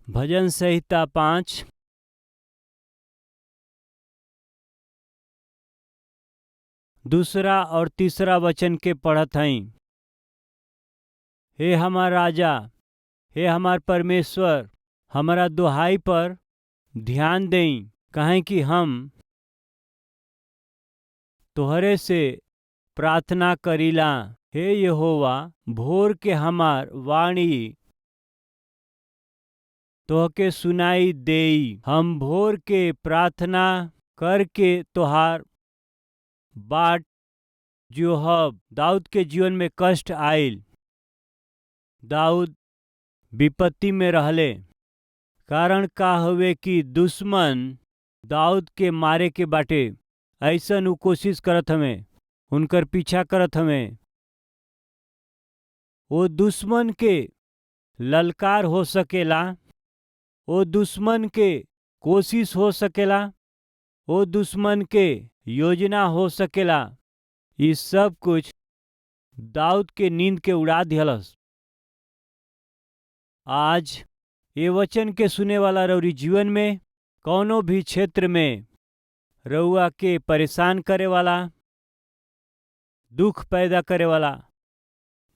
भजन संहिता 5। दूसरा और तीसरा वचन के पढ़त हई। हे हमार राजा, हे हमार परमेश्वर, हमारा दुहाई पर ध्यान देई, काहे कि हम तोहरे से प्रार्थना करीला। हे यहोवा, भोर के हमार वाणी तोहके सुनाई देई। हम भोर के प्रार्थना करके तोहार बाट जोहब। दाऊद के जीवन में कष्ट आइल। दाऊद विपत्ति में रहले। कारण का हवे कि दुश्मन दाऊद के मारे के बाटे। ऐसन उ कोशिश करत हमें, उनकर पीछा करत हमें। वो दुश्मन के ललकार हो सकेला, वो दुश्मन के कोशिश हो सकेला, वो दुश्मन के योजना हो सकेला। ये सब कुछ दाऊद के नींद के उड़ा दिहलस। आज ये वचन के सुने वाला रउरी जीवन में कौनो भी क्षेत्र में रउआ के परेशान करे वाला, दुख पैदा करे वाला,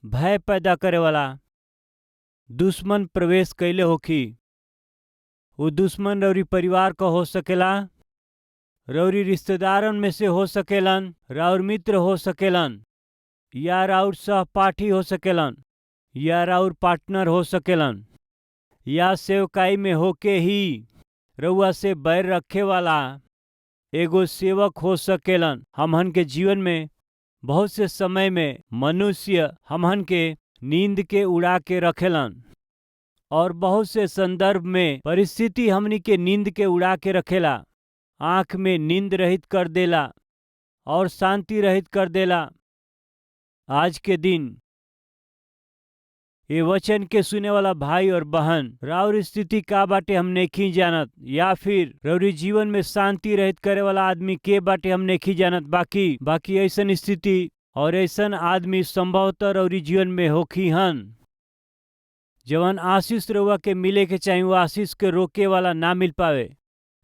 भय पैदा करे वाला दुश्मन प्रवेश कैले होखी। वो दुश्मन रउरी परिवार का हो सकेला, रउरी रिश्तेदारन में से हो सकेलन, राउर मित्र हो सकेलन, या राउर सहपाठी हो सकेलन, या राउर पार्टनर हो सकेलन, या सेवकाई में होके ही रउआ से बैर रखे वाला एगो सेवक हो सकेलन। हमहन के जीवन में बहुत से समय में मनुष्य हमहन के नींद के उड़ा के रखेलन, और बहुत से संदर्भ में परिस्थिति हमनी के नींद के उड़ा के रखेला। आँख में नींद रहित कर देला और शांति रहित कर देला। आज के दिन ये वचन के सुने वाला भाई और बहन, राउर स्थिति का बाटे हम नहीं जानत, या फिर रउरी जीवन में शांति रहित करे वाला आदमी के बाटे हम नहीं जानत। बाकी ऐसन स्थिति और ऐसन आदमी संभवतः रउरी जीवन में होखी हन। जवन आशीष रउआ के मिले के चाही वो आशीष के रोके वाला ना मिल पावे।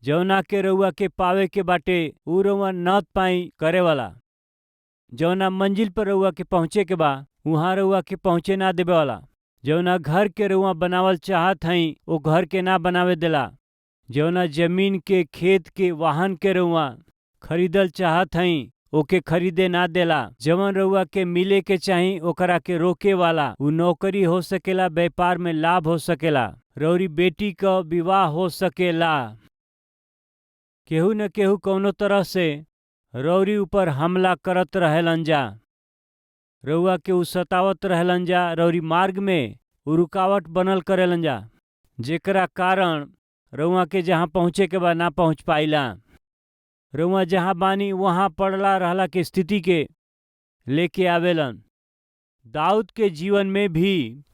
जवना के रउआ के पावे के बाटे उ रउआ न पाई करे वाला। जवना मंजिल पर रउआ के पहुँचे के बा वहाँ रउआ के पहुँचे ना देवे वाला। जवना घर के रउआ बनावल चाहत हई वो घर के ना बनावे देला। जवना जमीन के, खेत के, वाहन के रउआ खरीदल चाहत हई ओके खरीदे ना देला। जवन रउआ के मिले के चाही ओकरा के रोके वाला। उ नौकरी हो सकेला, व्यापार में लाभ हो सकेला, रउरी बेटी का विवाह हो सकेला। केहू न केहू कौनो तरह से रउरी ऊपर हमला करत रहेलन जा। रउआ के उ सतावत रहेलन जा, रउरी मार्ग में उ रुकावट बनल करेलन जा, जेकरा कारण रउआ के जहाँ पहुँचे के बा ना पहुँच पाइला। रउआ जहाँ बानी वहाँ पड़ला रहला के स्थिति के लेके आवेलन। दाऊद के जीवन में भी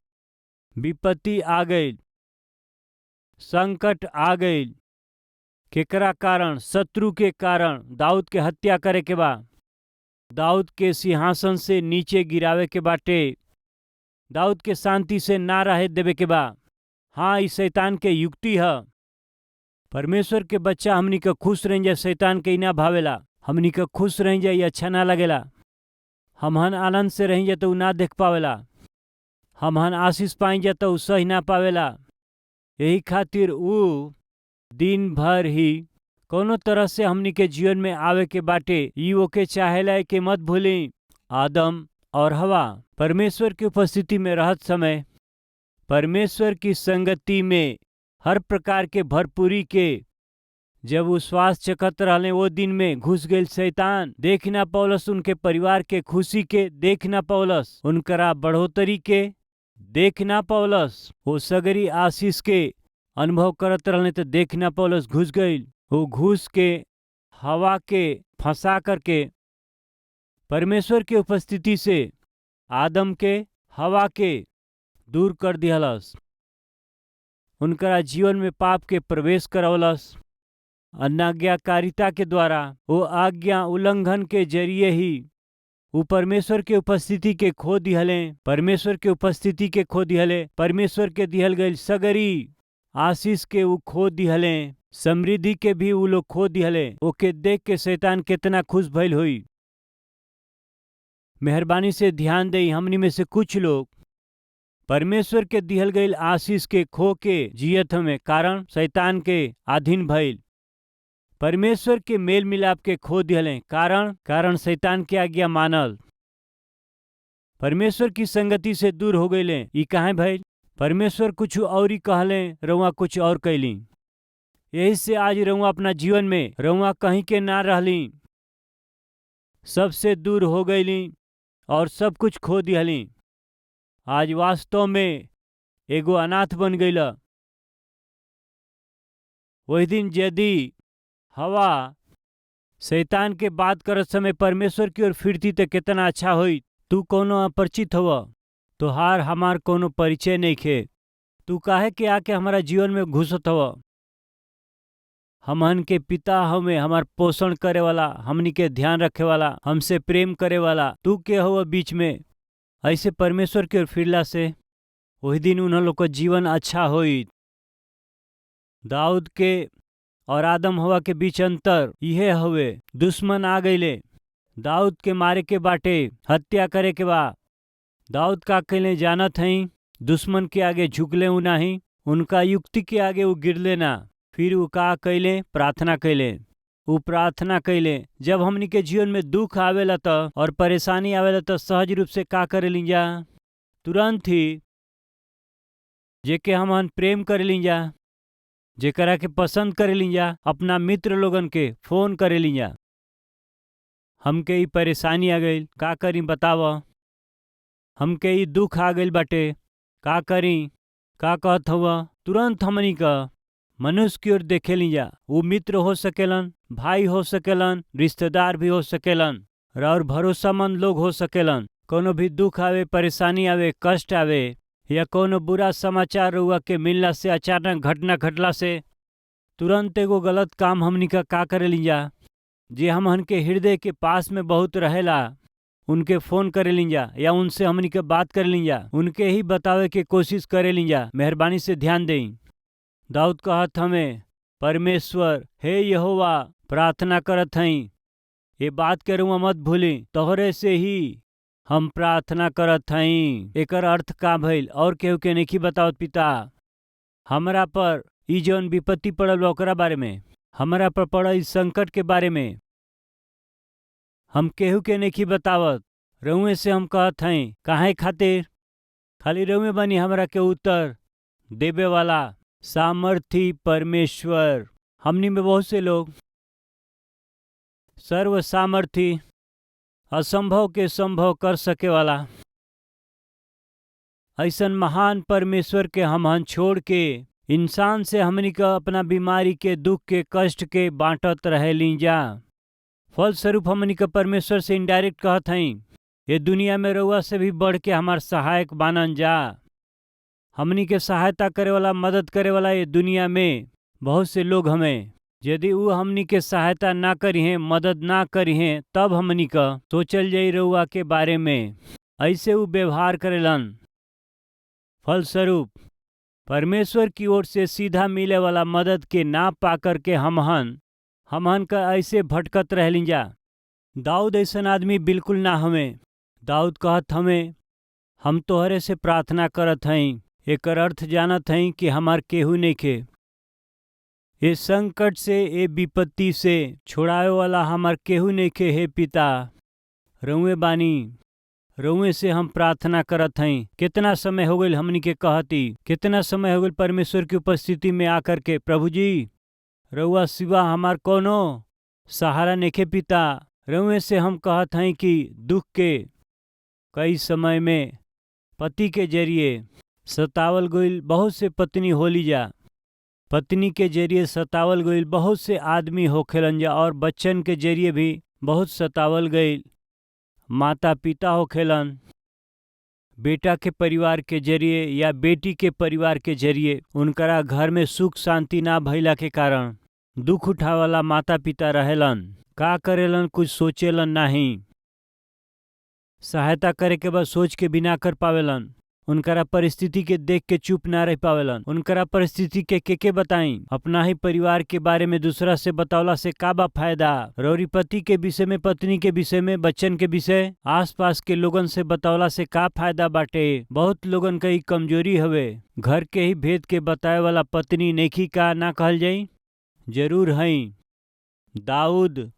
विपत्ति आ गई, संकट आ गई। केकरा कारण? शत्रु के कारण दाऊद के हत्या करे के बा, दाऊद के सिंहासन से नीचे गिरावे के बाटे, दाऊद के शांति से ना रहे देवे के बा। हाँ, इस शैतान के युक्ति है। परमेश्वर के बच्चा हमनी का खुश रह जाए, शैतान के ना भावेला। हमनी का खुश रह जाए अच्छा ना लगेला। हमहन आनंद से रह जाए तो ना देख पावेला। हमहन आशीष पाई जाए तो सही ना पावेला। यही खातिर उ दिन भर ही कोनो तरह से हमनी के जीवन में आवे के बाटे। ई ओके चाहेला के मत भूली। आदम और हवा परमेश्वर की उपस्थिति में रहत समय, परमेश्वर की संगति में हर प्रकार के भरपूरी के जब वो श्वास चकत रहले, वो दिन में घुस गई शैतान। देख ना पौलस उनके परिवार के खुशी के, देख ना पौलस उनकरा बढ़ोतरी के, देख ना पौलस वो सगरी आशीष के अनुभव करत रहले तो देख ना पौलस घुस गई। वो घुस के हवा के फंसा करके परमेश्वर के उपस्थिति से आदम के, हवा के दूर कर दिहलस। उनका जीवन में पाप के प्रवेश करवलस। अनाज्ञाकारिता के द्वारा, वो आज्ञा उल्लंघन के जरिए ही वो परमेश्वर के उपस्थिति के खो दिहले। परमेश्वर के उपस्थिति के खो दिहले। परमेश्वर के दिहल गई सगरी आशीष के ऊ खो दिहले, समृद्धि के भी ऊ लोग खो दिहले। ओके देख के शैतान कितना खुश भइल हुई। मेहरबानी से ध्यान दे, हमनी में से कुछ लोग परमेश्वर के दिहल गईल आशीष के खो के जियत हमें, कारण शैतान के अधीन भइल। परमेश्वर के मेल मिलाप के खो दिहले, कारण शैतान के आज्ञा मानल। परमेश्वर की संगति से दूर हो गईले। ई काहे भइल? परमेश्वर कुछ और ही कहले, रउआ कुछ और कैली। यही से आज रउआ अपना जीवन में रउआ कहीं के ना रहली, सबसे दूर हो गईली और सब कुछ खो दिहली। आज वास्तव में एगो अनाथ बन गईला। वही दिन यदि हवा शैतान के बात करत समय परमेश्वर की ओर फिरती तो कितना अच्छा होई। तू कोनो अपरिचित हवा, तोहार हमार कोनो परिचय नहीं खे। तू काहे के आके हमारा जीवन में घुसत हवा। हमन के पिता हमें हमार पोषण करे वाला, हमनी के ध्यान रखे वाला, हमसे प्रेम करे वाला, तू के हुआ बीच में। ऐसे परमेश्वर की ओर फिरला से वही दिन उन लोग का जीवन अच्छा होई। दाऊद के और आदम हवा के बीच अंतर यह हवे, दुश्मन आ गईले। दाऊद के मारे के बाटे, हत्या करे के बा। दाऊद का कैले जानत हई, दुश्मन के आगे झुकले उ नहीं, उनका युक्ति के आगे वो गिरले ना। फिर वो का कैले? प्रार्थना कैले। वो प्रार्थना कैले। जब हमनी के जीवन में दुख आवेला तो और परेशानी आवेला तो सहज रूप से का करे लीजा? तुरंत ही जेके हमन प्रेम करे लीजा, जेकरा के पसंद करे लीजा, अपना मित्र लोगन के फोन करे लीजा। हमके ई परेशानी आ गई, का करी बताव? हमके ई दुख आ गई बाटे, का करी? का कहत हुआ? तुरंत हमनी का मनुष्य की ओर देखे लीजा। वो मित्र हो सकेलन, भाई हो सकेलन, रिश्तेदार भी हो सकेलन और भरोसामंद लोग हो सकेलन। कोनो भी दुख आवे, परेशानी आवे, कष्ट आवे या कोनो बुरा समाचार हुआ के मिलना से, अचानक घटना घटला से तुरंत एगो गलत काम हमनी का करे लीजा, जे हमन के हृदय के पास में बहुत रहेला, उनके फोन करे लीजा या उनसे हमनी के बात करे लीजा, उनके ही बतावे के कोशिश करे लीजा। मेहरबानी से ध्यान दें। दाऊद कहत हमें, परमेश्वर हे यहोवा, प्रार्थना करत हई, ये बात के रुआ मत भूली, तोहरे से ही हम प्रार्थना करत हई। एकर अर्थ का भइल? और केहू के नहीं बतावत पिता। हमरा पर ई जौन विपत्ति पड़ल बा ओकरा बारे में, हमरा पर पड़ल इस संकट के बारे में हम केहू के नहीं बतावत। रउए से हम कहत हई, काहे खातिर? खाली रउए बनी हमरा के उत्तर देवे वाला सामर्थी परमेश्वर। हमनी में बहुत से लोग सर्व सामर्थी, असंभव के संभव कर सके वाला ऐसन महान परमेश्वर के हमन छोड़ के इंसान से हमनी का अपना बीमारी के, दुख के, कष्ट के बांटत रहे लीजा। फलस्वरूप हमनी का परमेश्वर से इनडायरेक्ट कहत हई, ये दुनिया में रउआ से भी बढ़ के हमार सहायक बानन जा। हमनी के सहायता करे वाला, मदद करे वाला ये दुनिया में बहुत से लोग हमें, यदि वो हमनी के सहायता ना करी हैं, मदद ना करी हैं, तब हमनी का सोचल जाई रउआ के बारे में। ऐसे वो व्यवहार करेलन। फलस्वरूप परमेश्वर की ओर से सीधा मिले वाला मदद के ना पा कर के हमहन का ऐसे भटकत रह लीजा। दाऊद ऐसन आदमी बिल्कुल ना हमें। दाऊद कहत हमें, हम तोहरे से प्रार्थना करत हई। एकर अर्थ जानत हई कि हमार केहू नहीं खे। ये संकट से, ये विपत्ति से छोड़ावे वाला हमार केहू नहीं खे। हे पिता, रउए बानी, रउए से हम प्रार्थना करत हई। कितना समय हो गई हमनी के कहती, कितना समय हो गई परमेश्वर की उपस्थिति में आकर के, प्रभु जी रउआ सिवा हमार कोनो सहारा नेखे पिता। रउए से हम कहत हई कि दुख के कई समय में पति के जरिए सतावल गईल बहुत से पत्नी होली जा, पत्नी के जरिए सतावल गईल बहुत से आदमी होखेलन जा, और बच्चन के जरिए भी बहुत सतावल गईल माता पिता होखेलन। बेटा के परिवार के जरिए या बेटी के परिवार के जरिए उनकरा घर में सुख शांति ना भइला के कारण दुख उठावाला माता पिता रहेलन। का करेलन? कुछ सोचेलन नहीं। सहायता करे के बाद सोच के बिना कर पावेलन। उनकरा परिस्थिति के देख के चुप ना रह पावेलन। उनकरा परिस्थिति के बताई। अपना ही परिवार के बारे में दूसरा से बतावला से का बा फायदा। रौरी पति के विषय में, पत्नी के विषय में, बच्चन के विषय, आसपास के लोगन से बतावला से का फायदा बाटे। बहुत लोगन का ई कमजोरी हवे। घर के ही भेद के बताए वाला पत्नी नेकी का ना कहल जाई? जरूर हई। दाऊद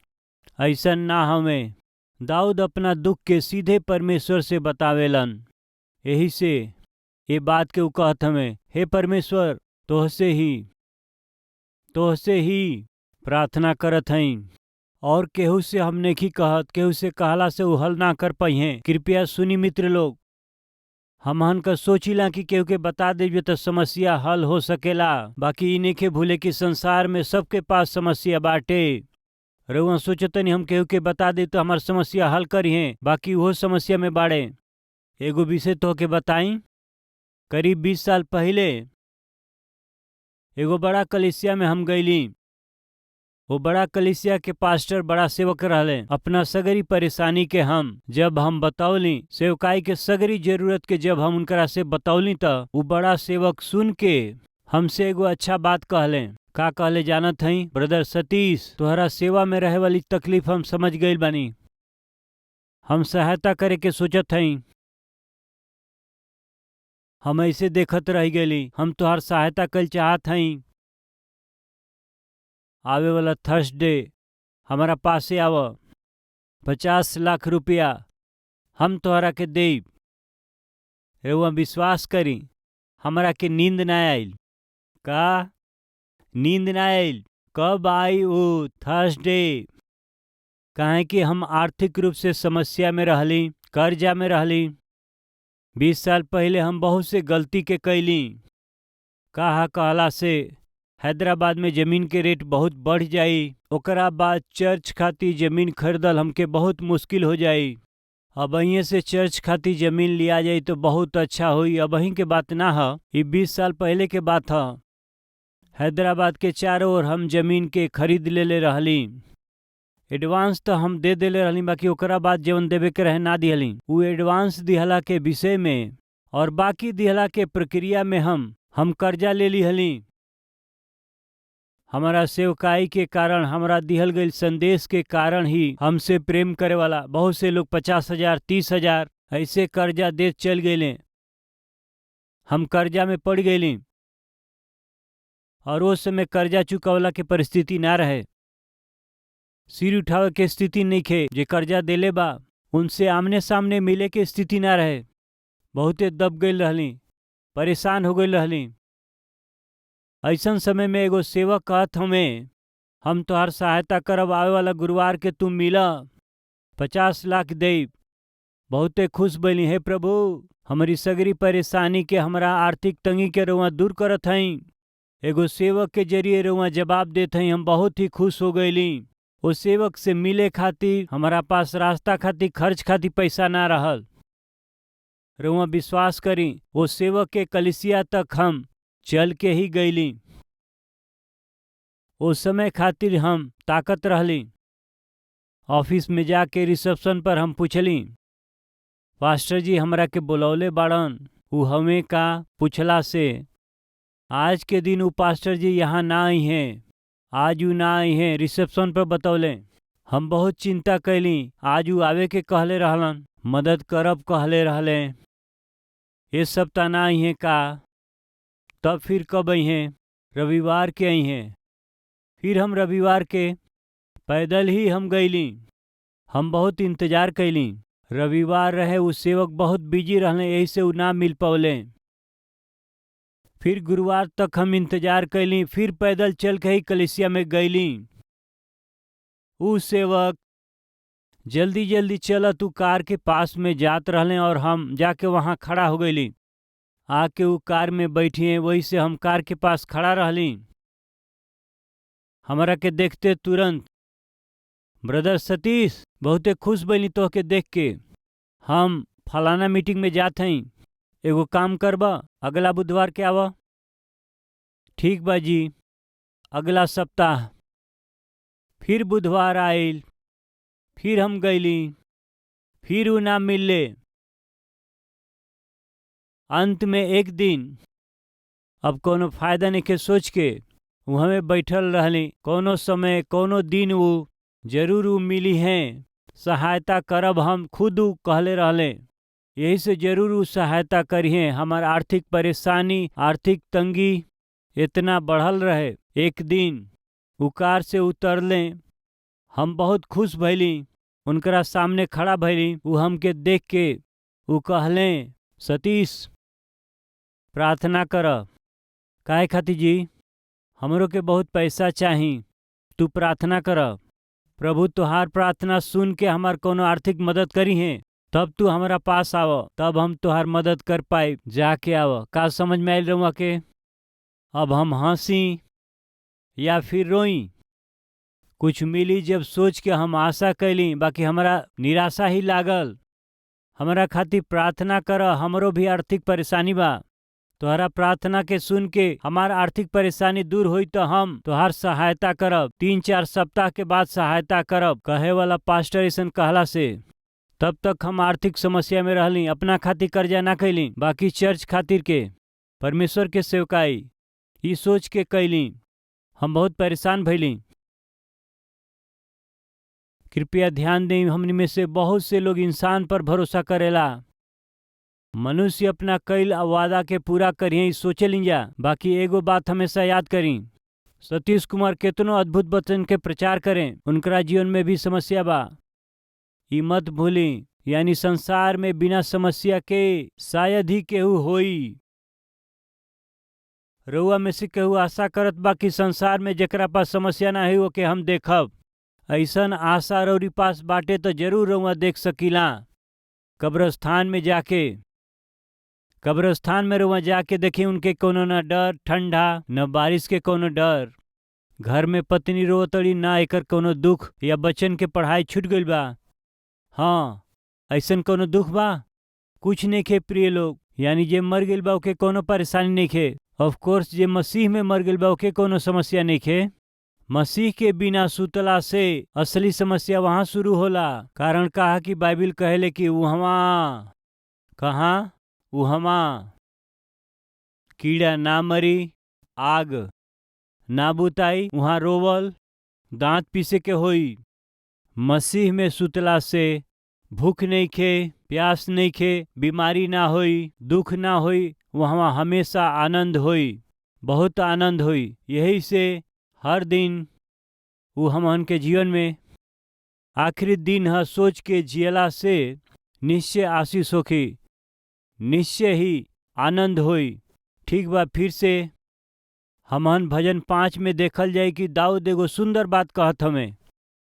ऐसन ना हमें। दाऊद अपना दुख के सीधे परमेश्वर से बतावेलन। यही से ये बात के उ कहत हमें, हे परमेश्वर, तोहसे ही प्रार्थना करत हई और केहू से हम नहीं कहत। केहू से कहला से उ हल ना कर पाइहे। कृपया सुनी मित्र लोग, हमहन का सोचिला कि केहू के बता देवे तो समस्या हल हो सकेला। बाकी इन्हें के भूले कि संसार में सबके पास समस्या बाटे। रउआ सोचतनी हम केहू के बता दे तो हमार समस्या हल करी है, बाकी वो समस्या में बाड़े। एगो विषय तो के बताई। करीब 20 साल पहले एगो बड़ा कलीसिया में हम गईली। वो बड़ा कलीसिया के पास्टर बड़ा सेवक रहले। अपना सगरी परेशानी के जब हम बतौली, सेवकाई के सगरी जरूरत के जब हम उनकरा से बतौली तो वो बड़ा सेवक सुन के हमसे एगो अच्छा बात कहले। का कहले जानत हई? ब्रदर सतीश, तोहरा सेवा में रहे वाली तकलीफ हम समझ गईल बानी। हम सहायता करे के सोचत हई। हम ऐसे देखत रह गईली। हम तोहार सहायता कल चाहत हई। आवे वाला थर्सडे हमारा पासे आव। 50 लाख रुपया हम तोहरा के देब। रउआ विश्वास करी, हमरा के नींद ना आइल। का नींद ना आइल? कब आई वो थर्सडे? काहे कि हम आर्थिक रूप से समस्या में रहली, कर्जा में रहली। 20 साल पहले हम बहुत से गलती के कैली। कहा कहला से हैदराबाद में जमीन के रेट बहुत बढ़ जाई। ओकरा बाद चर्च खातिर जमीन खरीदल हमके बहुत मुश्किल हो जाई। अब अहीं से चर्च खातिर जमीन लिया जाई तो बहुत अच्छा होई। अब अहीं के बात ना ह, ये 20 साल पहले के बात ह। हैदराबाद के चारों ओर हम जमीन के खरीद लेले रहली। एडवांस तो हम दे देले रहली, बाकी ओकरा बाद जवन देवे के रहे ना दिहली। वो एडवांस दिहला के विषय में और बाकी दिहला के प्रक्रिया में हम कर्जा ले ली हली। हमारा सेवकाई के कारण, हमारा दिहल गई संदेश के कारण ही हमसे प्रेम करे वाला बहुत से लोग 50,000, 30,000 ऐसे कर्जा दे चल गए। हम कर्जा में पड़ गईली और उस समय कर्जा चुकावला के परिस्थिति ना रहे। सिर उठावे के स्थिति नहीं खे। जे कर्जा देले बा उनसे आमने सामने मिले के स्थिति ना रहे। बहुते दब गई रहली, परेशान हो गई रहली। ऐसन समय में एगो सेवक कहत हमें, हम तोहार सहायता करब, आवे वाला गुरुवार के तुम मिला, 50 लाख देब। बहुते खुश बनी। हे प्रभु, हमारी सगरी परेशानी के, हमारा आर्थिक तंगी के रउआ दूर करत हई। एगो सेवक के जरिए रउआ जवाब देत हई। हम बहुत ही खुश हो गईली। वो सेवक से मिले खातिर हमारा पास रास्ता खातिर, खर्च खातिर पैसा ना रहल। रउआ विश्वास करी, वो सेवक के कलिसिया तक हम चल के ही गईली। उस समय खातिर हम ताकत रहली। ऑफिस में जाके रिसेप्शन पर हम पूछली, पास्टर जी हमरा के बुलौले बाड़न, उ हमें का? पूछला से आज के दिन उ पास्टर जी यहाँ ना आई हैं। आज उ ना आई हैं, रिसेप्शन पर बतौले। हम बहुत चिंता कैली। आज उ आवे के कहले रहलन, मदद करब कहले रहले। ये सप्ताह ना आई हैं का? तब फिर कब आई हैं? रविवार के आई हैं। फिर हम रविवार के पैदल ही हम गईली। हम बहुत इंतजार कैली। रविवार रहे, उस सेवक बहुत बिजी रहले, यही से उ ना मिल पौले। फिर गुरुवार तक हम इंतजार कैली। फिर पैदल चल के ही कलिसिया में गईली। उ सेवक जल्दी जल्दी चलत उ कार के पास में जात रहले और हम जाके वहाँ खड़ा हो गईली। आके उ कार में बैठिए, वही से हम कार के पास खड़ा रहली। हमरा के देखते तुरंत, ब्रदर सतीश, बहुते खुश बनी तो के देख के। हम फलाना मीटिंग में जात हई, एगो काम करबा, अगला बुधवार के आवा। ठीक बा जी। अगला सप्ताह फिर बुधवार आइल। फिर हम गईली। फिर उ ना मिलले। अंत में एक दिन अब कोनो फायदा नहीं के सोच के वहाँ में बैठल रहली। कोनो समय कोनो दिन वो जरूर वो मिली हैं, सहायता करब हम खुद उ कहले रहले। यही से जरूर उ सहायता करिए। हमार आर्थिक परेशानी आर्थिक तंगी इतना बढ़ल रहे। एक दिन उ कार से उतरले, हम बहुत खुश भैली, उनकरा सामने खड़ा भैली। उ हमके देख के उ कहले, सतीश प्रार्थना कर। काहे खातिर जी? हमरो के बहुत पैसा चाही, तू प्रार्थना कर। प्रभु तुहार प्रार्थना सुन के हमार कोनो आर्थिक मदद करी है, तब तू हमारा पास आव, तब हम तुहार मदद कर पाए। जाके आव। का समझ में आयल रहुआ के? अब हम हंसी या फिर रोई? कुछ मिली जब सोच के हम आशा कैली, बाकी हमारा निराशा ही लागल। हमारा खातिर प्रार्थना कर, हमरो भी आर्थिक परेशानी बा। तोहरा प्रार्थना के सुन के हमार आर्थिक परेशानी दूर हुई तो हम तोहार सहायता करब। 3-4 सप्ताह के बाद सहायता करब, कहे वाला पास्टर ऐसन कहला से तब तक हम आर्थिक समस्या में रहली। अपना खातिर कर्जा ना कैली, बाकी चर्च खातिर के, परमेश्वर के सेवकाई ई सोच के कैली। हम बहुत परेशान भैली। कृपया ध्यान दें, हमनी में से बहुत से लोग इंसान पर भरोसा करेला। मनुष्य अपना कईल वादा के पूरा करिए ई सोचे लीजा, बाकी एगो बात हमेशा याद करी। सतीश कुमार केतनो अद्भुत वचन के प्रचार करें, उनकरा जीवन में भी समस्या बा। ई मत भूली, यानी संसार में बिना समस्या के शायद ही केहू होई। रउआ में से केहू आशा करत बा कि संसार में जेकरा पास समस्या ना है ओके हम देखब। ऐसन आशा रउरी पास बाटे तो जरूर रउआ देख सकीला। कब्रस्तान में रउआ जाके देखी, उनके कोनो न डर ठंडा न बारिश के कोनो डर। घर में पत्नी रोतड़ी ना एकर कोनो दुख, या बच्चन के पढ़ाई छूट गइल बा। हाँ, ऐसन कोनो दुख बा? कुछ नहीं खे प्रिय लोग। यानी जे मर गइल बा ओके कोनो परेशानी नहीं खे। ऑफ कोर्स जे मसीह में मर गइल बा ओके कोनो समस्या नहीं खे। मसीह के बिना सुतला से असली समस्या वहां शुरू होला। कारण कहा कि बाइबिल कहेले कि उहवा कहाँ उहवा कीड़ा ना मरी, आग ना बुताई, वहाँ रोवल दांत पीसे के होई। मसीह में सुतला से भूख नहीं खे, प्यास नहीं खे, बीमारी ना होई, दुख ना होई, वहाँ हमेशा आनंद होई, बहुत आनंद होई। यही से हर दिन वो हमन के जीवन में आखिरी दिन है सोच के जियला से निश्चय आशीष होखी, निश्चय ही आनंद होई। ठीक बा, फिर से हमन भजन 5 में देखल जाए कि दाऊद एगो सुंदर बात कहत हमें,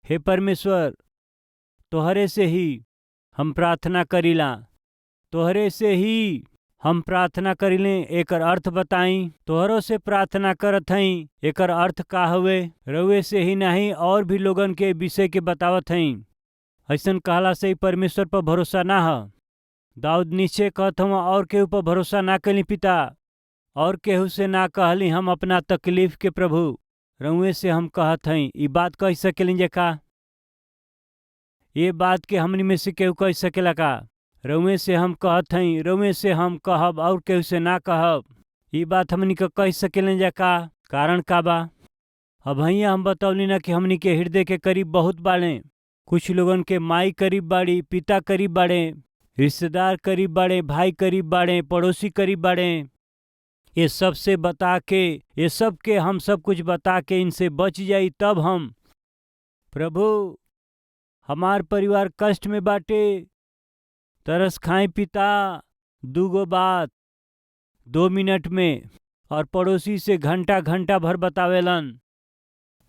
हे परमेश्वर तोहरे से ही हम प्रार्थना करीला, तोहरे से ही हम प्रार्थना करीले। एकर अर्थ बताई। तोहरों से प्रार्थना करत हई, एकर अर्थ का हवे? रउए से ही नहीं और भी लोगन के विषय के बतावत हई। ऐसन कहला से ही परमेश्वर पर भरोसा ना ह। दाऊद नीचे कहत हूँ, और केहू पर भरोसा ना कली पिता, और केहू से ना कहली हम अपना तकलीफ के प्रभु। रउए से हम कहत हई। ई बात कह सकेली जे का? ये बात के हमनी में से केहू कह सकेला का? रउए से हम कहत हई, रउए से हम कहब, और केहू से ना कहब। ये बात हमनी के कह सकेले जा का? कारण का बा? अब भैया हम बतौली ना कि हमनी के हृदय के करीब बहुत बाड़े। कुछ लोगन के माई करीब बाड़ी, पिता करीब बाड़े, रिश्तेदार करीब बाड़े, भाई करीब बाड़े, पड़ोसी करीब बाड़े। ये सब से बता के, ये सब के हम सब कुछ बता के इनसे बच जाई, तब हम प्रभु हमार परिवार कष्ट में बाटे, तरस खाई पिता। दूगो बात 2 मिनट में, और पड़ोसी से घंटा घंटा भर बतावेलन,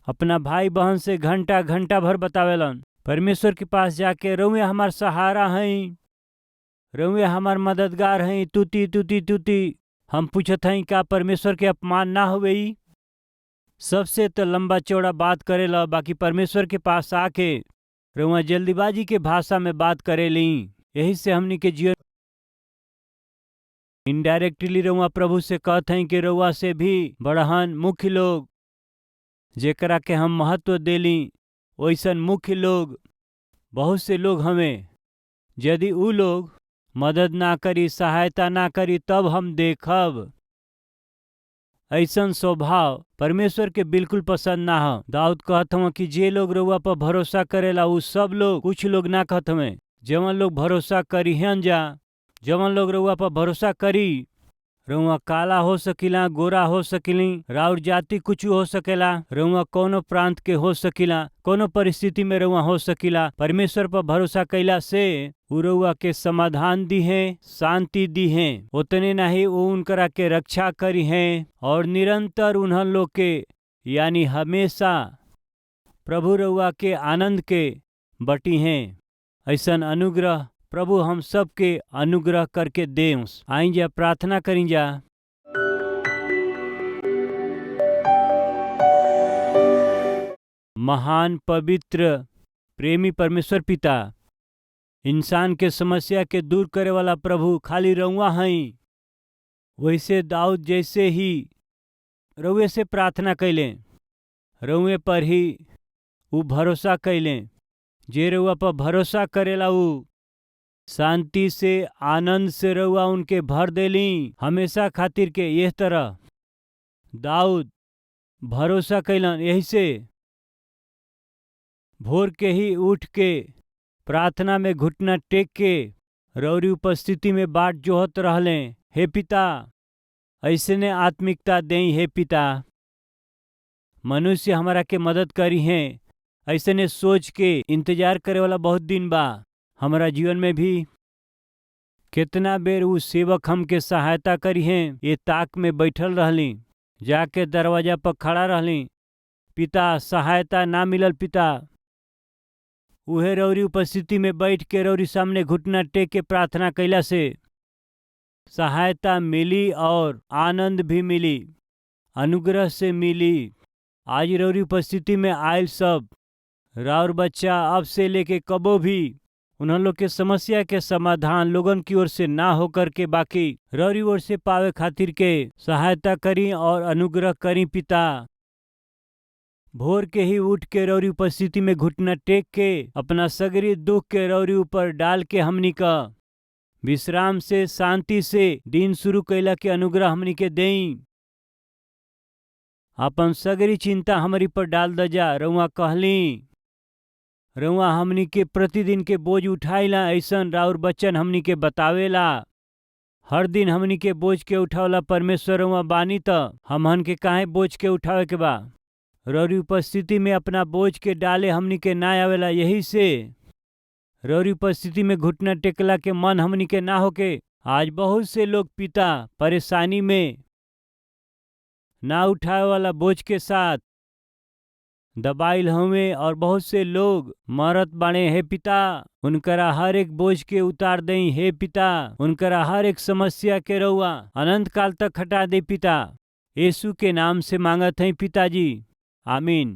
अपना भाई बहन से घंटा घंटा भर बतावेलन। परमेश्वर के पास जाके रउए हमार सहारा हई, रउए हमार मददगार हई, तुति तुति तुति। हम पूछत हई का परमेश्वर के अपमान ना होवे? ई सबसे तो लंबा चौड़ा बात करेला, बाकी परमेश्वर के पास आके रउआ जल्दीबाजी के भाषा में बात करेली। यही से हमनी के जीवन इनडायरेक्टली रउआ प्रभु से कहत हई कि रउआ से भी बड़हन मुख्य लोग जेकरा के हम महत्व देली, वैसन मुख्य लोग बहुत से लोग हमें। यदि ऊ लोग मदद ना करी, सहायता ना करी, तब हम देखब। ऐसन स्वभाव परमेश्वर के बिल्कुल पसंद ना हो। दाऊद कहत हूँ कि जे लोग रउआ पर भरोसा करेला उ सब लोग, कुछ लोग ना कहत हमें, जवन लोग भरोसा करी हन जा, जवन लोग रउआ पर भरोसा करी, रउआ काला हो सकिला, गोरा हो सकिली, राउर जाति कुछ हो सकेला, रउआ कोनो प्रांत के हो सकिला, कोनो परिस्थिति में रउआ हो सकिला। परमेश्वर पर भरोसा कैला से उ रउआ के समाधान दी है, शांति दी है। उतने नहीं, वो उनकरा के रक्षा करी है और निरंतर उन्हन लोग के यानी हमेशा प्रभु रउआ के आनंद के बटी हैं। ऐसन अनुग्रह प्रभु हम सब के अनुग्रह करके दें। आई जा प्रार्थना करी जा। महान पवित्र प्रेमी परमेश्वर पिता, इंसान के समस्या के दूर करे वाला प्रभु खाली रउआ हई। वैसे दाऊद जैसे ही रउए से प्रार्थना कैले, रउए पर ही उ भरोसा कैले। जे रउआ पर भरोसा करेला उ शांति से, आनंद से रउआ उनके भर देली हमेशा खातिर के। यह तरह दाऊद भरोसा कैलन, यही से भोर के ही उठ के प्रार्थना में घुटना टेक के रौरी उपस्थिति में बाट जोहत रहले। हे पिता, ऐसने आत्मिकता दें। हे पिता, मनुष्य हमारा के मदद करी हैं, ऐसने सोच के इंतजार करे वाला बहुत दिन बा। हमारा जीवन में भी कितना बेर उ सेवक हमके सहायता करी हैं, ये ताक में बैठल रहली, जाके दरवाजा पर खड़ा रहली। पिता, सहायता ना मिलल। पिता, उहे रौरी उपस्थिति में बैठ के रौरी सामने घुटना टेक के प्रार्थना कैला से सहायता मिली और आनंद भी मिली, अनुग्रह से मिली। आज रौरी उपस्थिति में आयल सब राउर बच्चा अब से लेके कबो भी उन्होंने लोग के समस्या के समाधान लोगन की ओर से ना होकर के बाकी रौरी ओर से पावे खातिर के सहायता करी और अनुग्रह करी। पिता, भोर के ही उठ के रौरी उपस्थिति में घुटना टेक के अपना सगरी दुख के रौरी ऊपर डाल के हमनी का विश्राम से, शांति से दिन शुरू कैला के अनुग्रह हमनी के देई। अपन सगरी चिंता हमारी पर डाल द जा। रउआ कहली रउआ हमनी के प्रतिदिन के बोझ उठाइला, ऐसन राउर बच्चन हमनी के बतावेला। हर दिन हमनी के बोझ के उठावला परमेश्वर रउआ बानी त हमहन के काहे बोझ के उठावे के बा। रौरी उपस्थिति में अपना बोझ के डाले हमनी के ना आवेला। यही से रौरी उपस्थिति में घुटना टेकला के मन हमनी के ना होके। आज बहुत से लोग पिता परेशानी में ना उठावे वाला बोझ के साथ दबाइल हुए और बहुत से लोग मरत बाणे। हे पिता, उनकरा हर एक बोझ के उतार दें। हे पिता, उनकरा हर एक समस्या के रउआ अनंत काल तक हटा दे। पिता, यीशु के नाम से मांगत हैं पिताजी, आमीन।